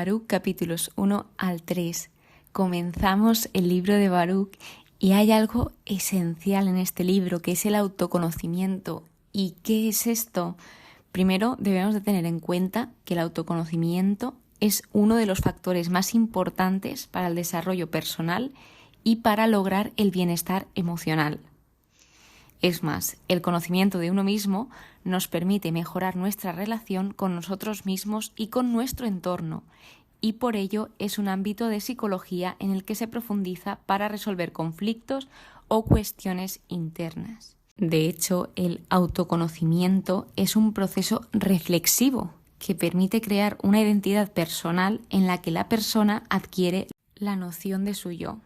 Baruc capítulos 1 al 3. Comenzamos el libro de Baruc y hay algo esencial en este libro que es el autoconocimiento. ¿Y qué es esto? Primero debemos de tener en cuenta que el autoconocimiento es uno de los factores más importantes para el desarrollo personal y para lograr el bienestar emocional. Es más, el conocimiento de uno mismo nos permite mejorar nuestra relación con nosotros mismos y con nuestro entorno, y por ello es un ámbito de psicología en el que se profundiza para resolver conflictos o cuestiones internas. De hecho, el autoconocimiento es un proceso reflexivo que permite crear una identidad personal en la que la persona adquiere la noción de su yo.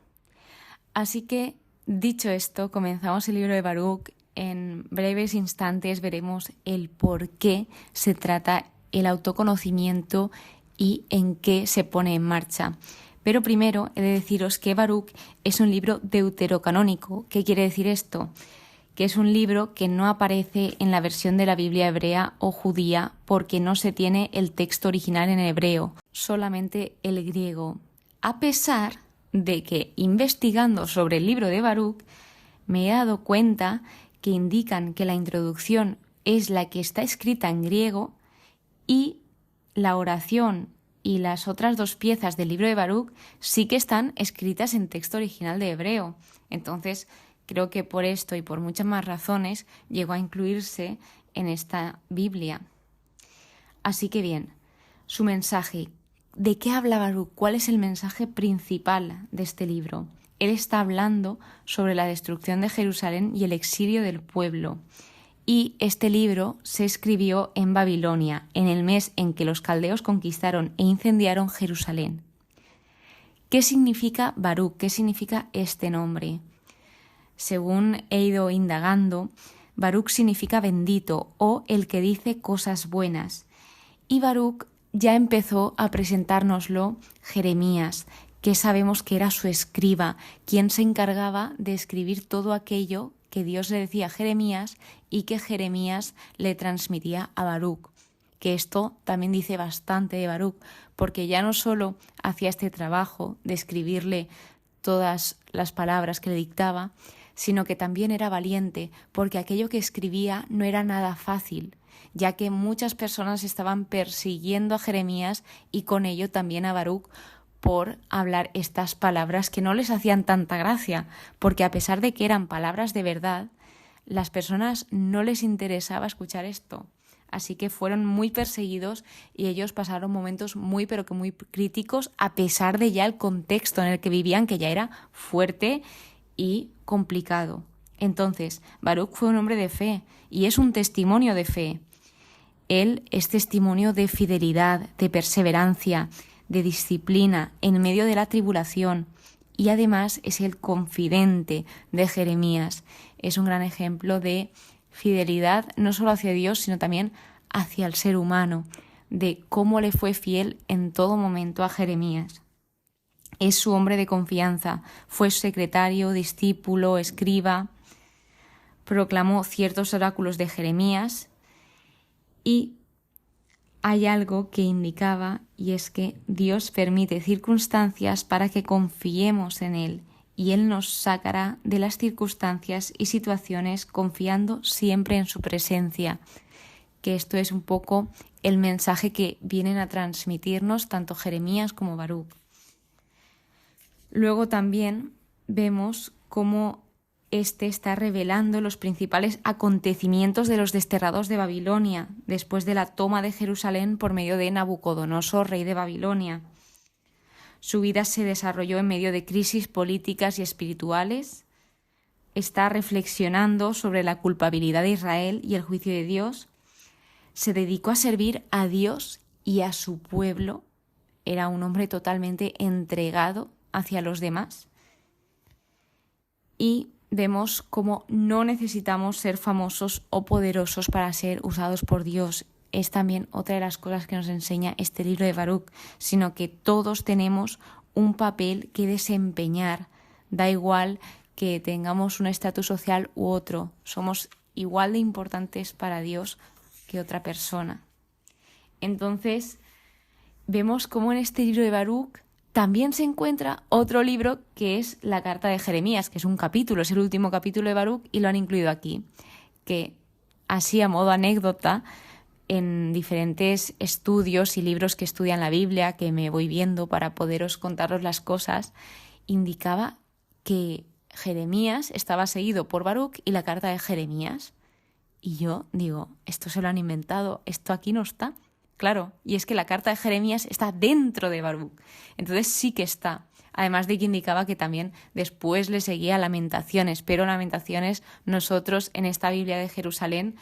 Así que, dicho esto, comenzamos el libro de Baruc. En breves instantes veremos el por qué se trata el autoconocimiento y en qué se pone en marcha. Pero primero he de deciros que Baruc es un libro deuterocanónico. ¿Qué quiere decir esto? Que es un libro que no aparece en la versión de la Biblia hebrea o judía porque no se tiene el texto original en hebreo, solamente el griego. A pesar de que, investigando sobre el libro de Baruc, me he dado cuenta que indican que la introducción es la que está escrita en griego y la oración y las otras dos piezas del libro de Baruc sí que están escritas en texto original de hebreo. Entonces, creo que por esto y por muchas más razones llegó a incluirse en esta Biblia. Así que bien, su mensaje. ¿De qué habla Baruc? ¿Cuál es el mensaje principal de este libro? Él está hablando sobre la destrucción de Jerusalén y el exilio del pueblo. Y este libro se escribió en Babilonia, en el mes en que los caldeos conquistaron e incendiaron Jerusalén. ¿Qué significa Baruc? ¿Qué significa este nombre? Según he ido indagando, Baruc significa bendito o el que dice cosas buenas. Y Baruc ya empezó a presentárnoslo Jeremías, que sabemos que era su escriba, quien se encargaba de escribir todo aquello que Dios le decía a Jeremías y que Jeremías le transmitía a Baruc. Que esto también dice bastante de Baruc, porque ya no solo hacía este trabajo de escribirle todas las palabras que le dictaba, sino que también era valiente, porque aquello que escribía no era nada fácil, ya que muchas personas estaban persiguiendo a Jeremías y con ello también a Baruc por hablar estas palabras que no les hacían tanta gracia, porque a pesar de que eran palabras de verdad, las personas no les interesaba escuchar esto. Así que fueron muy perseguidos y ellos pasaron momentos muy pero que muy críticos, a pesar de ya el contexto en el que vivían, que ya era fuerte y complicado. Entonces, Baruc fue un hombre de fe y es un testimonio de fe. Él es testimonio de fidelidad, de perseverancia, de disciplina en medio de la tribulación y además es el confidente de Jeremías. Es un gran ejemplo de fidelidad no solo hacia Dios, sino también hacia el ser humano, de cómo le fue fiel en todo momento a Jeremías. Es su hombre de confianza, fue secretario, discípulo, escriba, proclamó ciertos oráculos de Jeremías y hay algo que indicaba y es que Dios permite circunstancias para que confiemos en Él y Él nos sacará de las circunstancias y situaciones confiando siempre en su presencia, que esto es un poco el mensaje que vienen a transmitirnos tanto Jeremías como Baruc. Luego también vemos cómo este está revelando los principales acontecimientos de los desterrados de Babilonia, después de la toma de Jerusalén por medio de Nabucodonosor, rey de Babilonia. Su vida se desarrolló en medio de crisis políticas y espirituales. Está reflexionando sobre la culpabilidad de Israel y el juicio de Dios. Se dedicó a servir a Dios y a su pueblo. Era un hombre totalmente entregado hacia los demás. Y vemos cómo no necesitamos ser famosos o poderosos para ser usados por Dios. Es también otra de las cosas que nos enseña este libro de Baruc, sino que todos tenemos un papel que desempeñar. Da igual que tengamos un estatus social u otro, somos igual de importantes para Dios que otra persona. Entonces, vemos cómo en este libro de Baruc también se encuentra otro libro que es la carta de Jeremías, que es un capítulo, es el último capítulo de Baruc y lo han incluido aquí, que así a modo anécdota, en diferentes estudios y libros que estudian la Biblia, que me voy viendo para poderos contaros las cosas, indicaba que Jeremías estaba seguido por Baruc y la carta de Jeremías. Y yo digo, esto se lo han inventado, esto aquí no está. Claro, y es que la carta de Jeremías está dentro de Baruc. Entonces sí que está. Además de que indicaba que también después le seguía Lamentaciones, pero Lamentaciones nosotros en esta Biblia de Jerusalén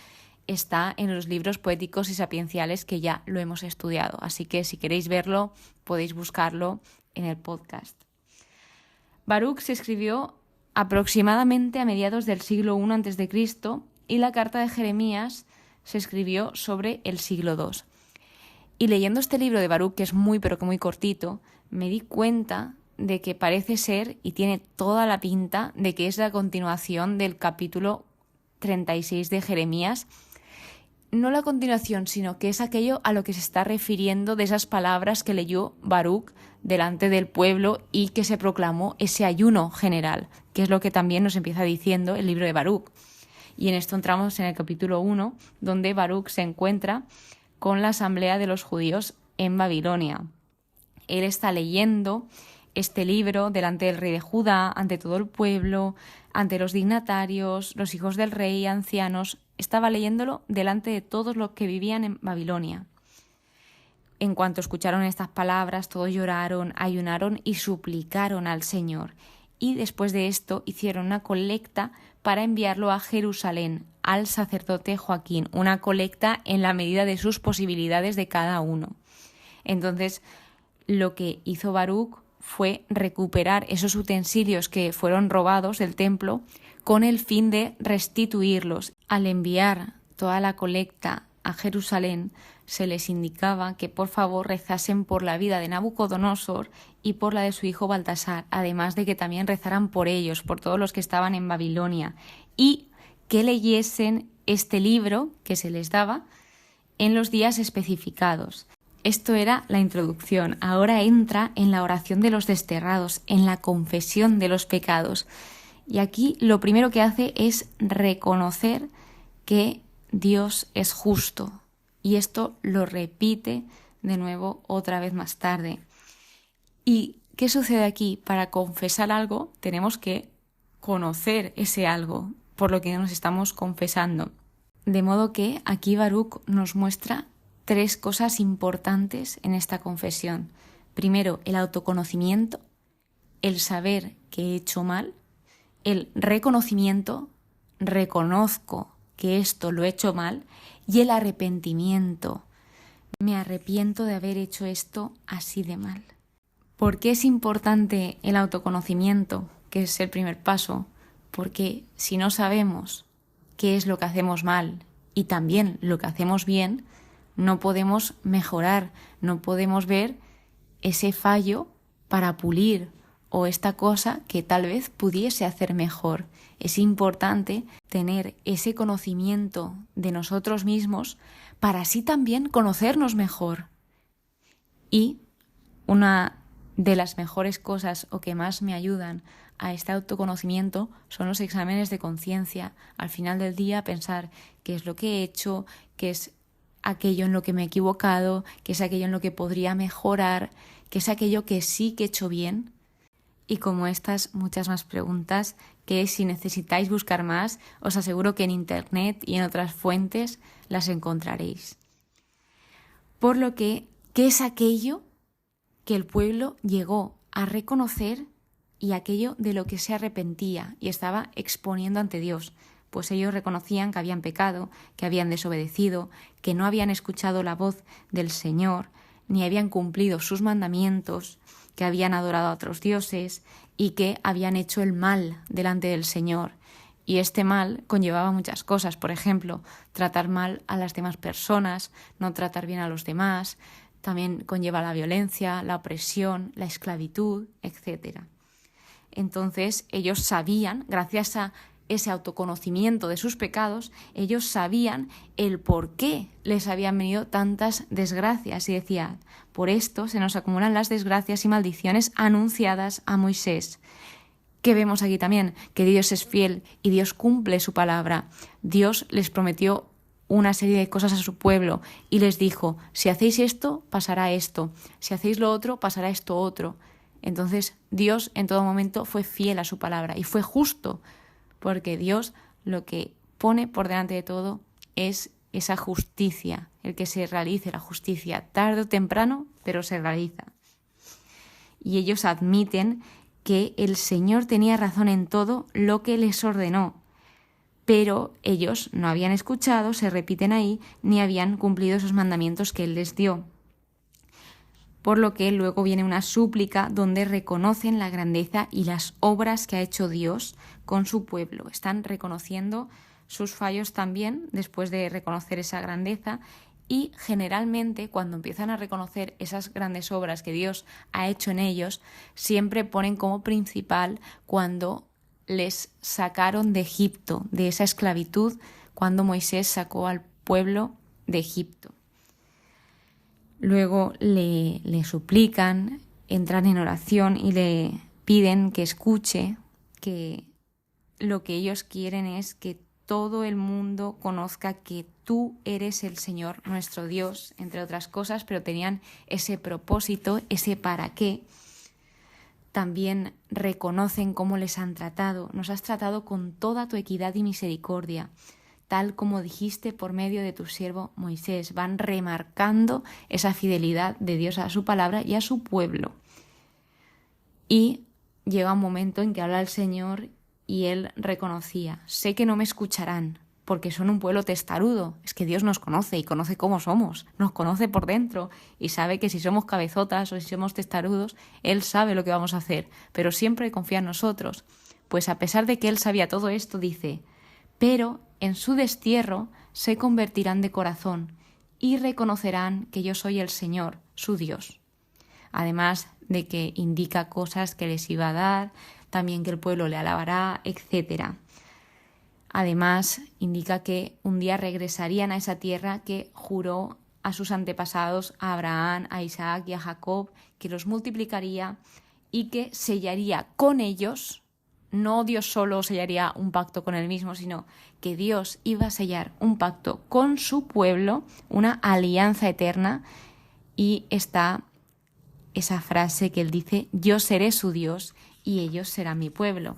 está en los libros poéticos y sapienciales que ya lo hemos estudiado. Así que si queréis verlo, podéis buscarlo en el podcast. Baruc se escribió aproximadamente a mediados del siglo I a.C. y la carta de Jeremías se escribió sobre el siglo II. Y leyendo este libro de Baruc, que es muy pero que muy cortito, me di cuenta de que parece ser, y tiene toda la pinta, de que es la continuación del capítulo 36 de Jeremías. No la continuación, sino que es aquello a lo que se está refiriendo de esas palabras que leyó Baruc delante del pueblo y que se proclamó ese ayuno general, que es lo que también nos empieza diciendo el libro de Baruc. Y en esto entramos en el capítulo 1, donde Baruc se encuentra con la asamblea de los judíos en Babilonia. Él está leyendo este libro delante del rey de Judá, ante todo el pueblo, ante los dignatarios, los hijos del rey, ancianos. Estaba leyéndolo delante de todos los que vivían en Babilonia. En cuanto escucharon estas palabras, todos lloraron, ayunaron y suplicaron al Señor. Y después de esto hicieron una colecta para enviarlo a Jerusalén, al sacerdote Joaquín, una colecta en la medida de sus posibilidades de cada uno. Entonces, lo que hizo Baruc fue recuperar esos utensilios que fueron robados del templo con el fin de restituirlos. Al enviar toda la colecta a Jerusalén, se les indicaba que por favor rezasen por la vida de Nabucodonosor y por la de su hijo Baltasar, además de que también rezaran por ellos, por todos los que estaban en Babilonia, y que leyesen este libro que se les daba en los días especificados. Esto era la introducción. Ahora entra en la oración de los desterrados, en la confesión de los pecados. Y aquí lo primero que hace es reconocer que Dios es justo. Y esto lo repite de nuevo otra vez más tarde. ¿Y qué sucede aquí? Para confesar algo tenemos que conocer ese algo por lo que nos estamos confesando. De modo que aquí Baruc nos muestra 3 cosas importantes en esta confesión. Primero, el autoconocimiento, el saber que he hecho mal, el reconocimiento, reconozco que esto lo he hecho mal, y el arrepentimiento. Me arrepiento de haber hecho esto así de mal. ¿Por qué es importante el autoconocimiento, que es el primer paso? Porque si no sabemos qué es lo que hacemos mal y también lo que hacemos bien, no podemos mejorar, no podemos ver ese fallo para pulir o esta cosa que tal vez pudiese hacer mejor. Es importante tener ese conocimiento de nosotros mismos para así también conocernos mejor. Y una de las mejores cosas o que más me ayudan a este autoconocimiento son los exámenes de conciencia. Al final del día pensar qué es lo que he hecho, qué es aquello en lo que me he equivocado, qué es aquello en lo que podría mejorar, qué es aquello que sí que he hecho bien. Y como estas, muchas más preguntas que si necesitáis buscar más, os aseguro que en Internet y en otras fuentes las encontraréis. Por lo que, ¿qué es aquello que el pueblo llegó a reconocer y aquello de lo que se arrepentía y estaba exponiendo ante Dios? Pues ellos reconocían que habían pecado, que habían desobedecido, que no habían escuchado la voz del Señor, ni habían cumplido sus mandamientos, que habían adorado a otros dioses y que habían hecho el mal delante del Señor. Y este mal conllevaba muchas cosas, por ejemplo, tratar mal a las demás personas, no tratar bien a los demás, también conlleva la violencia, la opresión, la esclavitud, etc. Entonces ellos sabían, gracias a ese autoconocimiento de sus pecados, ellos sabían el por qué les habían venido tantas desgracias. Y decía, por esto se nos acumulan las desgracias y maldiciones anunciadas a Moisés. Que vemos aquí también que Dios es fiel y Dios cumple su palabra. Dios les prometió una serie de cosas a su pueblo y les dijo, si hacéis esto, pasará esto, si hacéis lo otro, pasará esto otro. Entonces Dios en todo momento fue fiel a su palabra y fue justo, porque Dios lo que pone por delante de todo es esa justicia, el que se realice la justicia tarde o temprano, pero se realiza. Y ellos admiten que el Señor tenía razón en todo lo que les ordenó, pero ellos no habían escuchado, se repiten ahí, ni habían cumplido esos mandamientos que Él les dio. Por lo que luego viene una súplica donde reconocen la grandeza y las obras que ha hecho Dios con su pueblo. Están reconociendo sus fallos también después de reconocer esa grandeza. Y generalmente cuando empiezan a reconocer esas grandes obras que Dios ha hecho en ellos, siempre ponen como principal cuando les sacaron de Egipto, de esa esclavitud, cuando Moisés sacó al pueblo de Egipto. Luego le suplican, entran en oración y le piden que escuche, que lo que ellos quieren es que todo el mundo conozca que tú eres el Señor, nuestro Dios, entre otras cosas, pero tenían ese propósito, ese para qué. También reconocen cómo les han tratado. Nos has tratado con toda tu equidad y misericordia, tal como dijiste por medio de tu siervo Moisés. Van remarcando esa fidelidad de Dios a su palabra y a su pueblo. Y llega un momento en que habla el Señor y él reconocía, sé que no me escucharán porque son un pueblo testarudo. Es que Dios nos conoce y conoce cómo somos, nos conoce por dentro y sabe que si somos cabezotas o si somos testarudos, Él sabe lo que vamos a hacer, pero siempre confía en nosotros. Pues a pesar de que Él sabía todo esto, dice, pero en su destierro se convertirán de corazón y reconocerán que yo soy el Señor, su Dios. Además de que indica cosas que les iba a dar, también que el pueblo le alabará, etc. Además, indica que un día regresarían a esa tierra que juró a sus antepasados, a Abraham, a Isaac y a Jacob, que los multiplicaría y que sellaría con ellos. No Dios solo sellaría un pacto con él mismo, sino que Dios iba a sellar un pacto con su pueblo, una alianza eterna, y está esa frase que él dice, yo seré su Dios y ellos serán mi pueblo.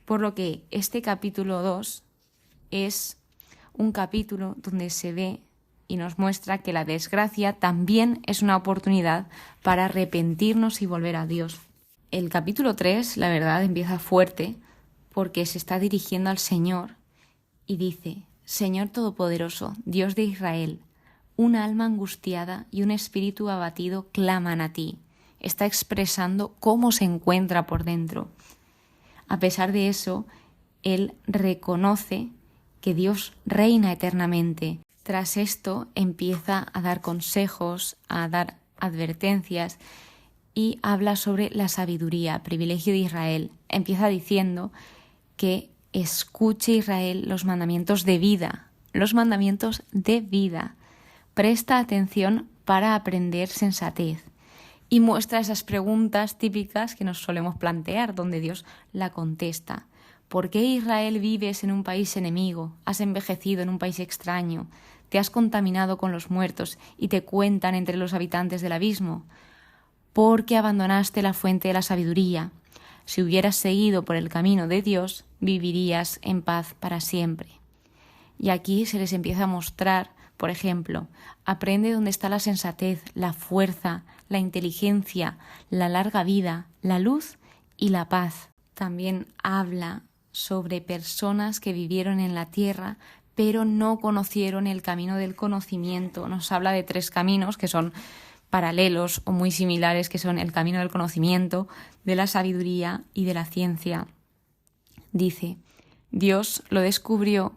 Por lo que este capítulo 2 es un capítulo donde se ve y nos muestra que la desgracia también es una oportunidad para arrepentirnos y volver a Dios. El capítulo 3, la verdad, empieza fuerte porque se está dirigiendo al Señor y dice, Señor Todopoderoso, Dios de Israel, un alma angustiada y un espíritu abatido claman a ti. Está expresando cómo se encuentra por dentro. A pesar de eso, él reconoce que Dios reina eternamente. Tras esto empieza a dar consejos, a dar advertencias y habla sobre la sabiduría, privilegio de Israel. Empieza diciendo que escuche Israel los mandamientos de vida, los mandamientos de vida. Presta atención para aprender sensatez. Y muestra esas preguntas típicas que nos solemos plantear, donde Dios la contesta. ¿Por qué Israel vives en un país enemigo? ¿Has envejecido en un país extraño? ¿Te has contaminado con los muertos y te cuentan entre los habitantes del abismo? Porque abandonaste la fuente de la sabiduría. Si hubieras seguido por el camino de Dios, vivirías en paz para siempre. Y aquí se les empieza a mostrar, por ejemplo, aprende dónde está la sensatez, la fuerza, la inteligencia, la larga vida, la luz y la paz. También habla sobre personas que vivieron en la tierra, pero no conocieron el camino del conocimiento. Nos habla de 3 caminos que son paralelos o muy similares, que son el camino del conocimiento, de la sabiduría y de la ciencia. Dice, Dios lo descubrió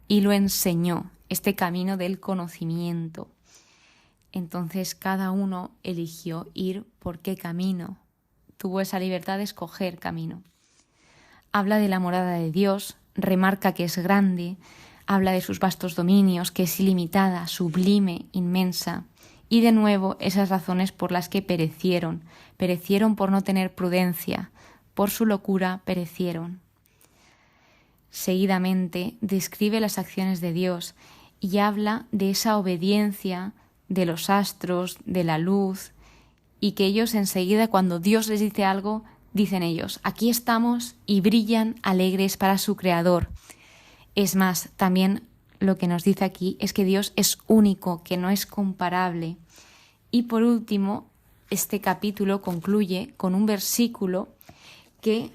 y lo enseñó, este camino del conocimiento. Entonces cada uno eligió ir por qué camino. Tuvo esa libertad de escoger camino. Habla de la morada de Dios, remarca que es grande, habla de sus vastos dominios, que es ilimitada, sublime, inmensa. Y de nuevo esas razones por las que perecieron por no tener prudencia, por su locura perecieron. Seguidamente describe las acciones de Dios y habla de esa obediencia de los astros, de la luz, y que ellos enseguida cuando Dios les dice algo, dicen ellos, aquí estamos, y brillan alegres para su Creador. Es más, también lo que nos dice aquí es que Dios es único, que no es comparable. Y por último, este capítulo concluye con un versículo que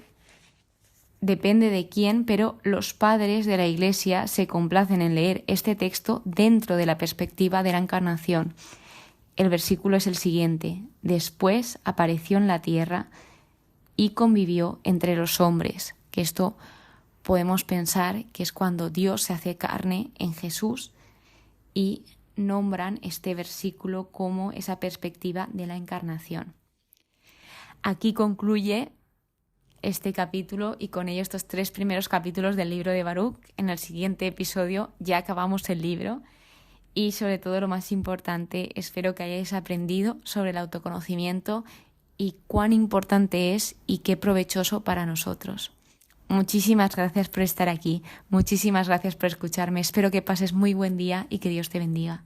depende de quién, pero los padres de la Iglesia se complacen en leer este texto dentro de la perspectiva de la Encarnación. El versículo es el siguiente: después apareció en la tierra y convivió entre los hombres, que esto podemos pensar que es cuando Dios se hace carne en Jesús y nombran este versículo como esa perspectiva de la encarnación. Aquí concluye este capítulo y con ello estos 3 primeros capítulos del libro de Baruch. En el siguiente episodio ya acabamos el libro y sobre todo lo más importante, espero que hayáis aprendido sobre el autoconocimiento y cuán importante es y qué provechoso para nosotros. Muchísimas gracias por estar aquí, muchísimas gracias por escucharme, espero que pases muy buen día y que Dios te bendiga.